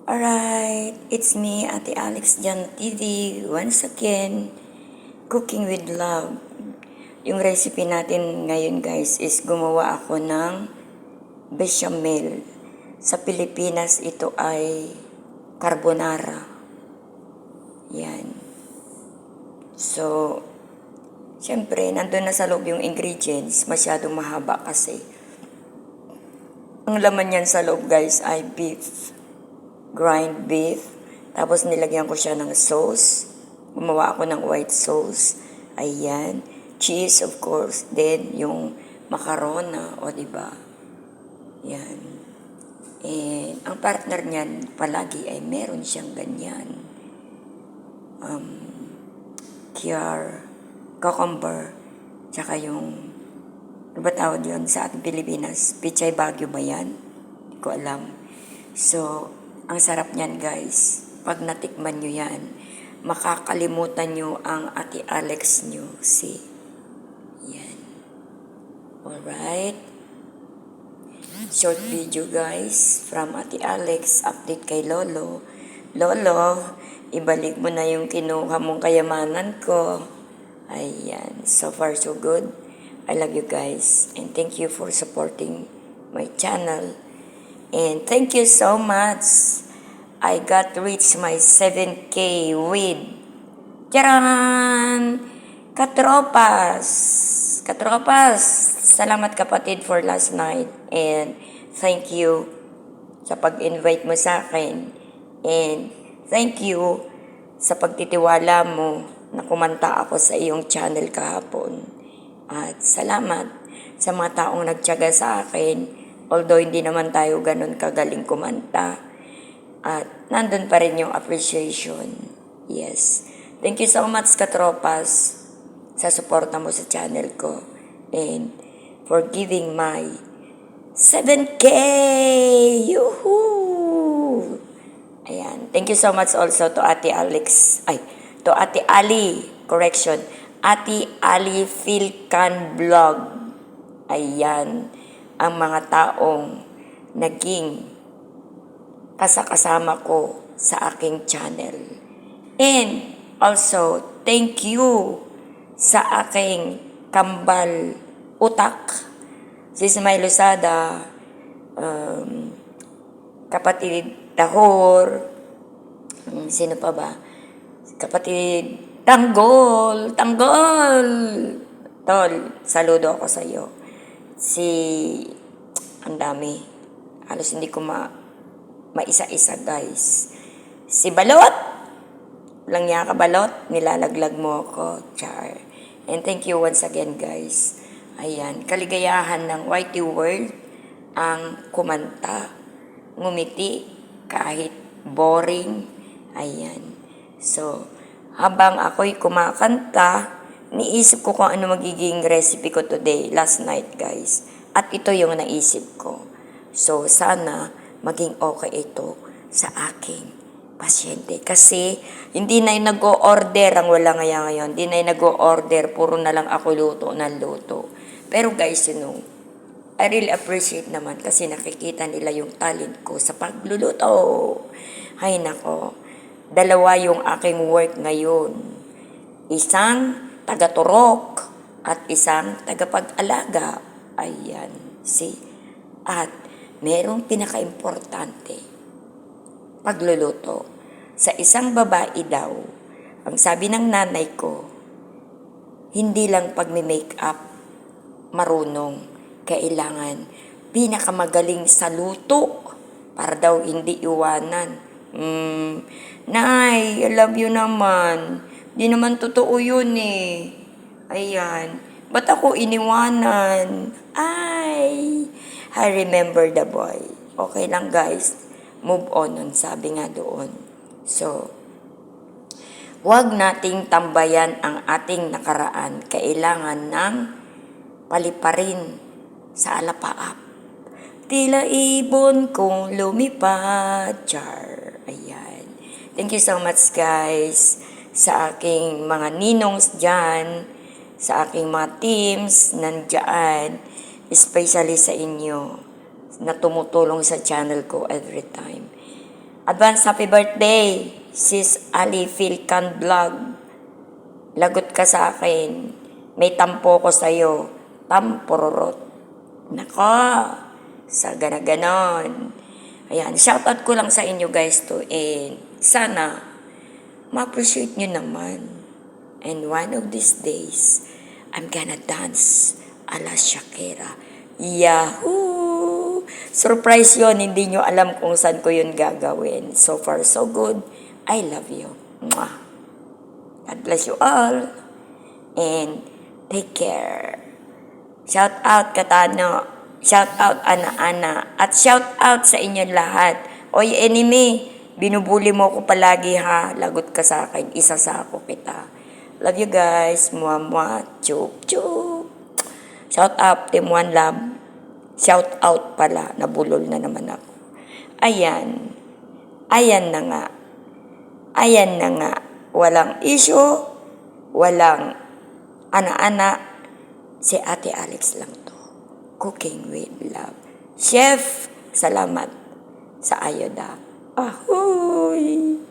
Alright, it's me, Ate Alex Jan TV, once again, cooking with love. Yung recipe natin ngayon guys is gumawa ako ng bechamel. Sa Pilipinas ito ay carbonara. Yan. So, syempre, nandun na sa loob yung ingredients, masyadong mahaba kasi. Ang laman yan sa loob guys ay beef. Grind beef. Tapos nilagyan ko siya ng sauce. Gumawa ako ng white sauce. Ayan. Cheese, of course. Then, yung macarona, o diba? Yan. And, ang partner niyan palagi ay meron siyang ganyan. Cucumber. Tsaka yung, ano ba tawag yun sa ating Pilipinas? Pichay Baguio ba yan? Hindi ko alam. So, ang sarap niyan guys. Pag natikman nyo yan, makakalimutan nyo ang Ate Alex nyo. See? Yan. Alright. Short video guys from Ate Alex. Update kay Lolo. Lolo, ibalik mo na yung kinuha mong kayamanan ko. Ayan. So far so good. I love you guys. And thank you for supporting my channel. And thank you so much. I got reached my 7K with Charan! Katropas! Katropas! Salamat kapatid for last night. And thank you sa pag-invite mo sa akin. And thank you sa pagtitiwala mo na kumanta ako sa iyong channel kahapon. At salamat sa mga taong nagtiyaga sa akin. Although hindi naman tayo ganun kagaling kumanta. At nandun pa rin yung appreciation. Yes. Thank you so much katropas sa suporta mo sa channel ko. And for giving my 7K! Yuhuu! Ayan. Thank you so much also to Ate Alex. To Ate Ali. Correction. Ate Ali Philcan Vlog. Ayan. Ang mga taong naging kasama ko sa aking channel. And also, thank you sa aking kambal utak, si Smile Losada, kapatid Tahor, sino pa ba? Kapatid Tanggol, Tol, saludo ako sa iyo. Ang dami. Halos hindi ko maisa-isa guys. Si Balot. Lang niya ka Balot. Nilalaglag mo ako. Char. And thank you once again guys. Ayan. Kaligayahan ng YT World ang kumanta. Ngumiti. Kahit boring. Ayan. So, habang ako'y kumakanta, niisip ko kung ano magiging recipe ko today, last night guys. At ito yung naisip ko. So, sana maging okay ito sa aking pasyente. Kasi, hindi na yung nag-o-order ang wala ngayon. Hindi na yung nag-o-order, puro na lang ako luto ng luto. Pero guys, I really appreciate naman kasi nakikita nila yung talent ko sa pagluluto. Hay nako, dalawa yung aking work ngayon. Isang taga-turok at isang tagapag-alaga. Ayan, see? At merong pinaka-importante, pagluluto. Sa isang babae daw, ang sabi ng nanay ko, hindi lang pagme-makeup marunong, kailangan pinakamagaling sa luto para daw hindi iwanan. Nay, I love you naman. Di naman totoo yun eh. Ayan. Ba't ako iniwanan? Ay, I remember the boy. Okay lang guys. Move on nun, sabi nga doon. So, huwag nating tambayan ang ating nakaraan. Kailangan ng paliparin sa alapaap. Tila ibon kong lumipad. Char. Ayan. Thank you so much guys sa aking mga ninongs dyan, sa aking mga teams nandyan, especially sa inyo na tumutulong sa channel ko every time. Advance happy birthday, Sis Ali Filcan Vlog. Lagot ka sa akin. May tampo ko sa'yo. Tampururot. Nako, sa ganon. Ayan, shoutout ko lang sa inyo guys to, and sana ma-appreciate nyo naman. And one of these days, I'm gonna dance a la Shakira. Yahoo! Surprise yon, hindi nyo alam kung saan ko yun gagawin. So far, so good. I love you. Mwah! God bless you all. And take care. Shout out Katano. Shout out Ana-Ana. At shout out sa inyo lahat. Oy enemy, binubuli mo ko palagi ha. Lagot ka sa akin. Isa sa ako kita. Love you guys. Mua mua. Chup chup. Shout out Team One Love. Shout out pala. Nabulol na naman ako. Ayan. Ayan na nga. Ayan na nga. Walang issue. Walang ana-ana. Si Ate Alex lang to. Cooking with love. Chef, salamat sa ayoda. Ahoy!